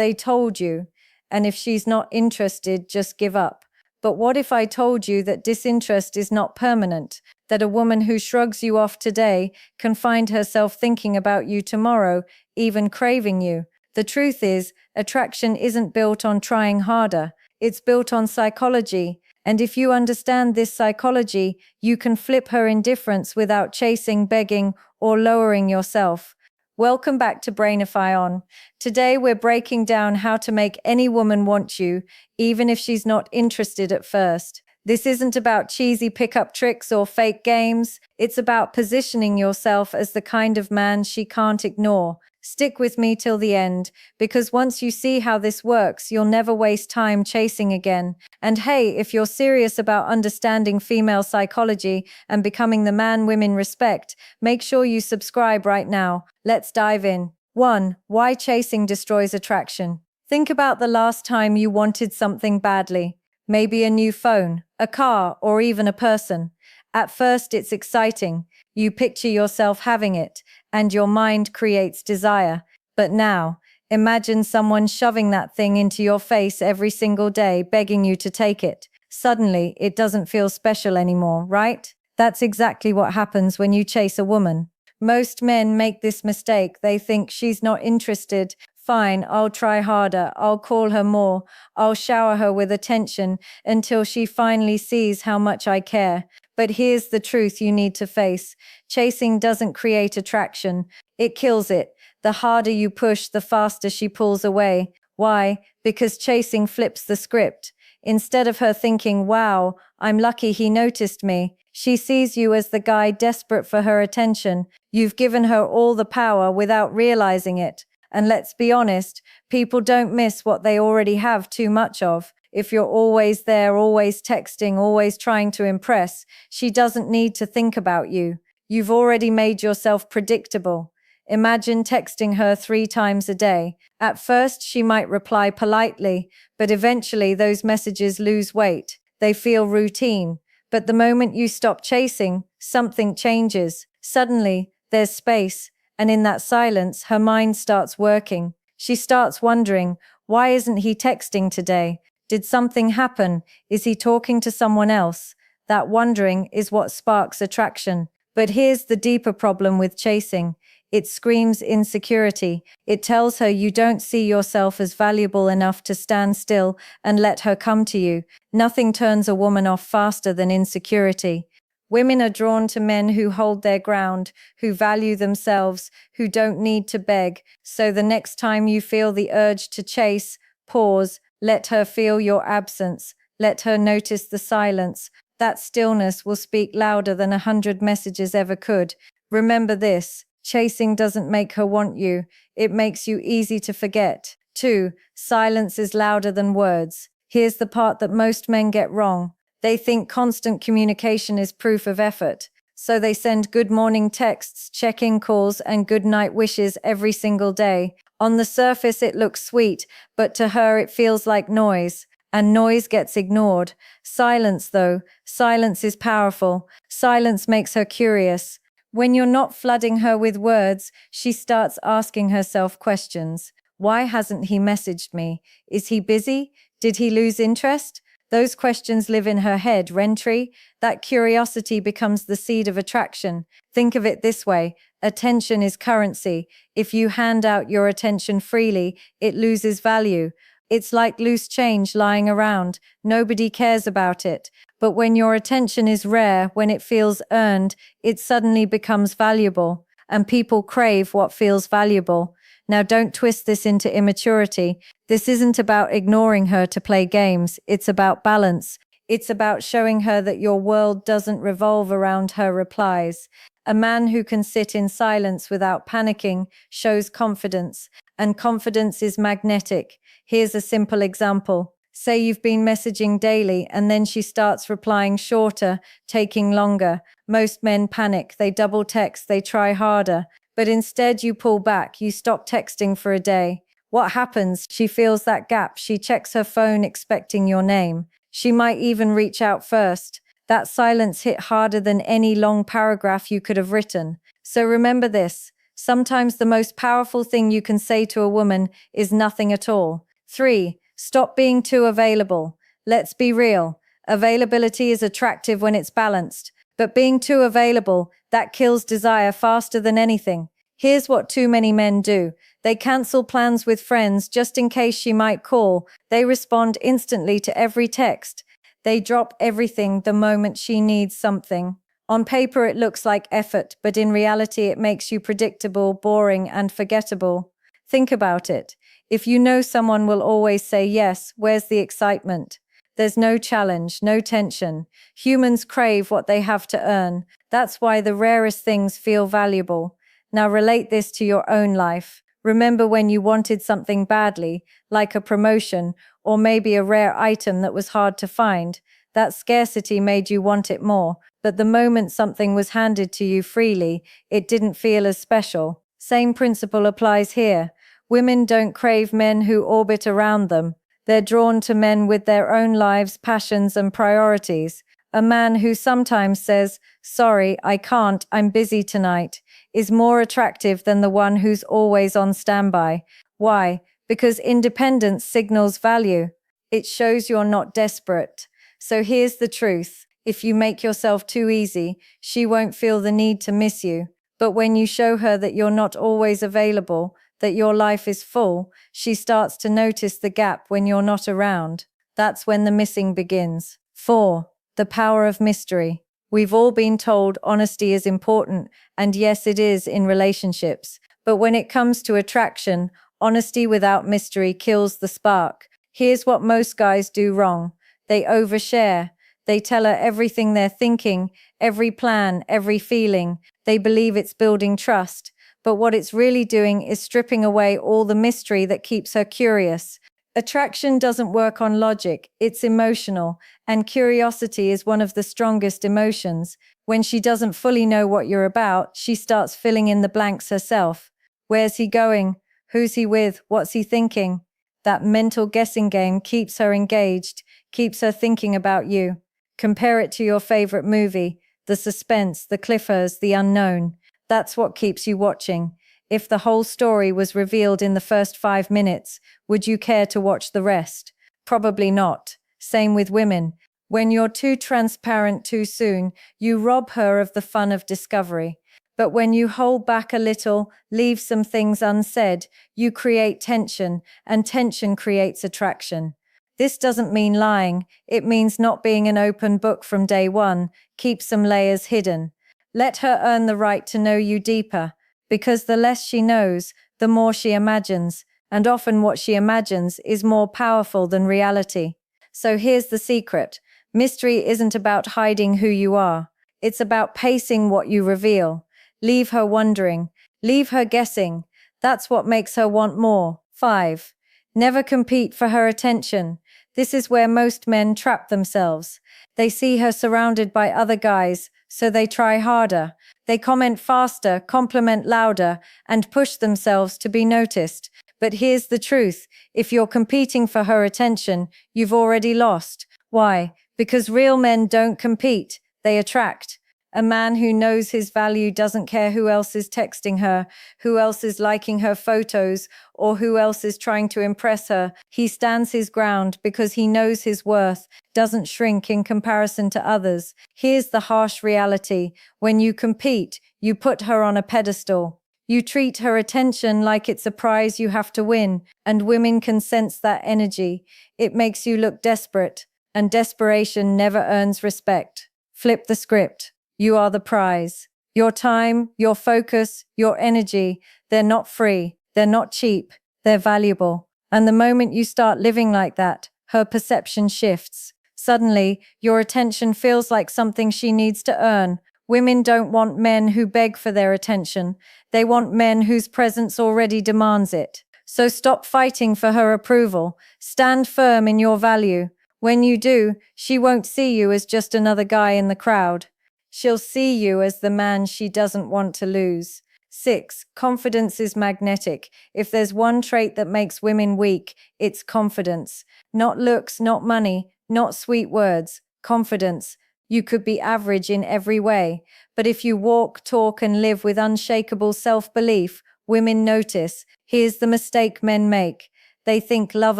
they told you. And if she's not interested, just give up. But what if I told you that disinterest is not permanent? That a woman who shrugs you off today can find herself thinking about you tomorrow, even craving you? The truth is, attraction isn't built on trying harder. It's built on psychology. And if you understand this psychology, you can flip her indifference without chasing, begging, or lowering yourself. Welcome back to Brainify On. Today we're breaking down how to make any woman want you, even if she's not interested at first. This isn't about cheesy pickup tricks or fake games. It's about positioning yourself as the kind of man she can't ignore. Stick with me till the end, because once you see how this works, you'll never waste time chasing again. And hey, if you're serious about understanding female psychology and becoming the man women respect, make sure you subscribe right now. Let's dive in. 1. Why chasing destroys attraction. Think about the last time you wanted something badly. Maybe a new phone, a car, or even a person. At first, it's exciting. You picture yourself having it, and your mind creates desire. But now, imagine someone shoving that thing into your face every single day, begging you to take it. Suddenly, it doesn't feel special anymore, right? That's exactly what happens when you chase a woman. Most men make this mistake. They think she's not interested. Fine, I'll try harder. I'll call her more. I'll shower her with attention until she finally sees how much I care. But here's the truth you need to face. Chasing doesn't create attraction. It kills it. The harder you push, the faster she pulls away. Why? Because chasing flips the script. Instead of her thinking, wow, I'm lucky he noticed me, she sees you as the guy desperate for her attention. You've given her all the power without realizing it. And let's be honest, people don't miss what they already have too much of. If you're always there, always texting, always trying to impress, she doesn't need to think about you. You've already made yourself predictable. Imagine texting her 3 times a day. At first, she might reply politely, but eventually those messages lose weight. They feel routine. But the moment you stop chasing, something changes. Suddenly, there's space. And in that silence, her mind starts working. She starts wondering, why isn't he texting today? Did something happen? Is he talking to someone else? That wondering is what sparks attraction. But here's the deeper problem with chasing. It screams insecurity. It tells her you don't see yourself as valuable enough to stand still and let her come to you. Nothing turns a woman off faster than insecurity. Women are drawn to men who hold their ground, who value themselves, who don't need to beg. So the next time you feel the urge to chase, pause, let her feel your absence, let her notice the silence. That stillness will speak louder than 100 messages ever could. Remember this, chasing doesn't make her want you, it makes you easy to forget. 2. Silence is louder than words. Here's the part that most men get wrong. They think constant communication is proof of effort. So they send good morning texts, check-in calls, and good night wishes every single day. On the surface, it looks sweet, but to her, it feels like noise. And noise gets ignored. Silence, though, silence is powerful. Silence makes her curious. When you're not flooding her with words, she starts asking herself questions. Why hasn't he messaged me? Is he busy? Did he lose interest? Those questions live in her head, rent-free. That curiosity becomes the seed of attraction. Think of it this way. Attention is currency. If you hand out your attention freely, it loses value. It's like loose change lying around. Nobody cares about it. But when your attention is rare, when it feels earned, it suddenly becomes valuable. And people crave what feels valuable. Now don't twist this into immaturity. This isn't about ignoring her to play games. It's about balance. It's about showing her that your world doesn't revolve around her replies. A man who can sit in silence without panicking shows confidence, and confidence is magnetic. Here's a simple example. Say you've been messaging daily and then she starts replying shorter, taking longer. Most men panic, they double text, they try harder. But instead you pull back, you stop texting for a day. What happens? She feels that gap. She checks her phone expecting your name. She might even reach out first. That silence hit harder than any long paragraph you could have written. So remember this. Sometimes the most powerful thing you can say to a woman is nothing at all. 3. Stop being too available. Let's be real. Availability is attractive when it's balanced, but being too available, that kills desire faster than anything. Here's what too many men do. They cancel plans with friends just in case she might call. They respond instantly to every text. They drop everything the moment she needs something. On paper, it looks like effort, but in reality, it makes you predictable, boring, and forgettable. Think about it. If you know someone will always say yes, where's the excitement? There's no challenge, no tension. Humans crave what they have to earn. That's why the rarest things feel valuable. Now relate this to your own life. Remember when you wanted something badly, like a promotion, or maybe a rare item that was hard to find. That scarcity made you want it more, but the moment something was handed to you freely, it didn't feel as special. Same principle applies here. Women don't crave men who orbit around them. They're drawn to men with their own lives, passions, and priorities. A man who sometimes says, "Sorry, I can't, I'm busy tonight," is more attractive than the one who's always on standby. Why? Because independence signals value. It shows you're not desperate. So here's the truth. If you make yourself too easy, she won't feel the need to miss you. But when you show her that you're not always available, that your life is full, she starts to notice the gap when you're not around. That's when the missing begins. 4. The power of mystery. We've all been told honesty is important, and yes, it is in relationships. But when it comes to attraction, honesty without mystery kills the spark. Here's what most guys do wrong. They overshare. They tell her everything they're thinking, every plan, every feeling. They believe it's building trust. But what it's really doing is stripping away all the mystery that keeps her curious. Attraction doesn't work on logic, it's emotional, and curiosity is one of the strongest emotions. When she doesn't fully know what you're about, she starts filling in the blanks herself. Where's he going? Who's he with? What's he thinking? That mental guessing game keeps her engaged, keeps her thinking about you. Compare it to your favorite movie, the suspense, the cliffhangers, the unknown. That's what keeps you watching. If the whole story was revealed in the first 5 minutes, would you care to watch the rest? Probably not. Same with women. When you're too transparent too soon, you rob her of the fun of discovery. But when you hold back a little, leave some things unsaid, you create tension, and tension creates attraction. This doesn't mean lying. It means not being an open book from day one. Keep some layers hidden. Let her earn the right to know you deeper, because the less she knows, the more she imagines, and often what she imagines is more powerful than reality. So here's the secret. Mystery isn't about hiding who you are. It's about pacing what you reveal. Leave her wondering. Leave her guessing. That's what makes her want more. 5. Never compete for her attention. This is where most men trap themselves. They see her surrounded by other guys, so they try harder. They comment faster, compliment louder, and push themselves to be noticed. But here's the truth. If you're competing for her attention, you've already lost. Why? Because real men don't compete, they attract. A man who knows his value doesn't care who else is texting her, who else is liking her photos, or who else is trying to impress her. He stands his ground because he knows his worth, doesn't shrink in comparison to others. Here's the harsh reality. When you compete, you put her on a pedestal. You treat her attention like it's a prize you have to win, and women can sense that energy. It makes you look desperate, and desperation never earns respect. Flip the script. You are the prize. Your time, your focus, your energy, they're not free, they're not cheap, they're valuable. And the moment you start living like that, her perception shifts. Suddenly, your attention feels like something she needs to earn. Women don't want men who beg for their attention. They want men whose presence already demands it. So stop fighting for her approval. Stand firm in your value. When you do, she won't see you as just another guy in the crowd. She'll see you as the man she doesn't want to lose. 6. Confidence is magnetic. If there's one trait that makes women weak, it's confidence. Not looks, not money, not sweet words. Confidence. You could be average in every way. But if you walk, talk, and live with unshakable self-belief, women notice. Here's the mistake men make. They think love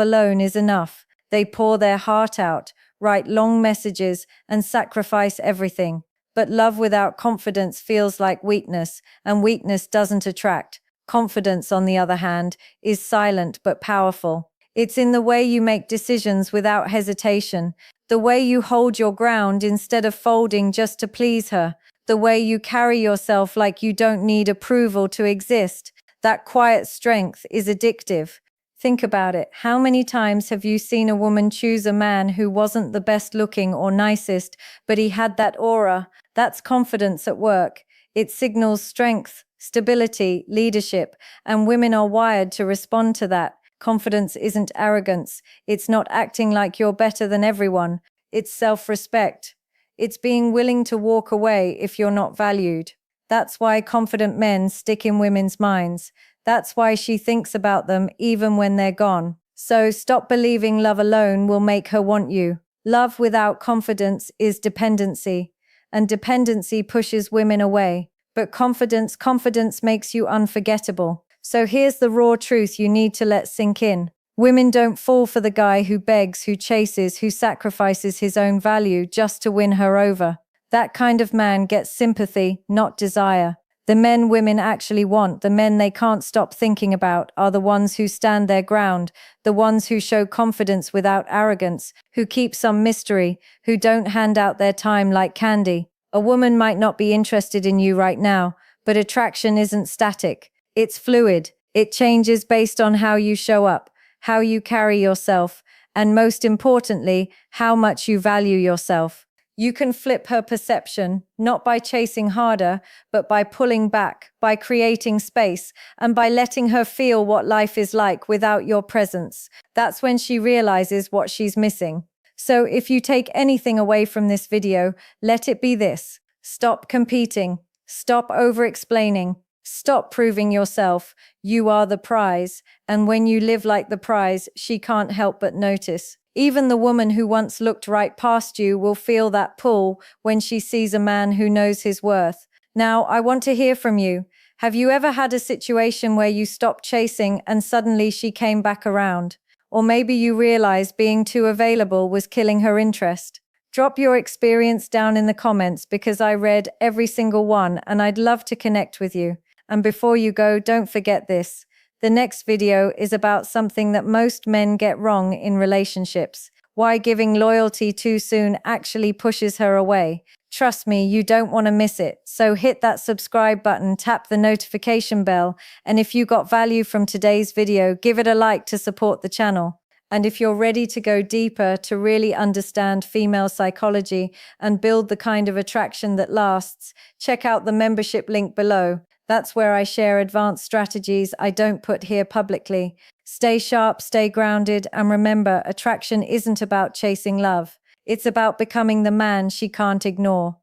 alone is enough. They pour their heart out, write long messages, and sacrifice everything. But love without confidence feels like weakness, and weakness doesn't attract. Confidence, on the other hand, is silent but powerful. It's in the way you make decisions without hesitation, the way you hold your ground instead of folding just to please her, the way you carry yourself like you don't need approval to exist. That quiet strength is addictive. Think about it. How many times have you seen a woman choose a man who wasn't the best looking or nicest, but he had that aura? That's confidence at work. It signals strength, stability, leadership, and women are wired to respond to that. Confidence isn't arrogance. It's not acting like you're better than everyone. It's self-respect. It's being willing to walk away if you're not valued. That's why confident men stick in women's minds. That's why she thinks about them even when they're gone. So stop believing love alone will make her want you. Love without confidence is dependency, and dependency pushes women away. But confidence makes you unforgettable. So here's the raw truth you need to let sink in. Women don't fall for the guy who begs, who chases, who sacrifices his own value just to win her over. That kind of man gets sympathy, not desire. The men women actually want, the men they can't stop thinking about, are the ones who stand their ground, the ones who show confidence without arrogance, who keep some mystery, who don't hand out their time like candy. A woman might not be interested in you right now, but attraction isn't static. It's fluid. It changes based on how you show up, how you carry yourself, and most importantly, how much you value yourself. You can flip her perception, not by chasing harder, but by pulling back, by creating space, and by letting her feel what life is like without your presence. That's when she realizes what she's missing. So if you take anything away from this video, let it be this. Stop competing. Stop over-explaining. Stop proving yourself. You are the prize. And when you live like the prize, she can't help but notice. Even the woman who once looked right past you will feel that pull when she sees a man who knows his worth. Now, I want to hear from you. Have you ever had a situation where you stopped chasing and suddenly she came back around? Or maybe you realized being too available was killing her interest. Drop your experience down in the comments because I read every single one and I'd love to connect with you. And before you go, don't forget this. The next video is about something that most men get wrong in relationships. Why giving loyalty too soon actually pushes her away. Trust me, you don't want to miss it. So hit that subscribe button, tap the notification bell, and if you got value from today's video, give it a like to support the channel. And if you're ready to go deeper to really understand female psychology and build the kind of attraction that lasts, check out the membership link below. That's where I share advanced strategies I don't put here publicly. Stay sharp, stay grounded, and remember, attraction isn't about chasing love. It's about becoming the man she can't ignore.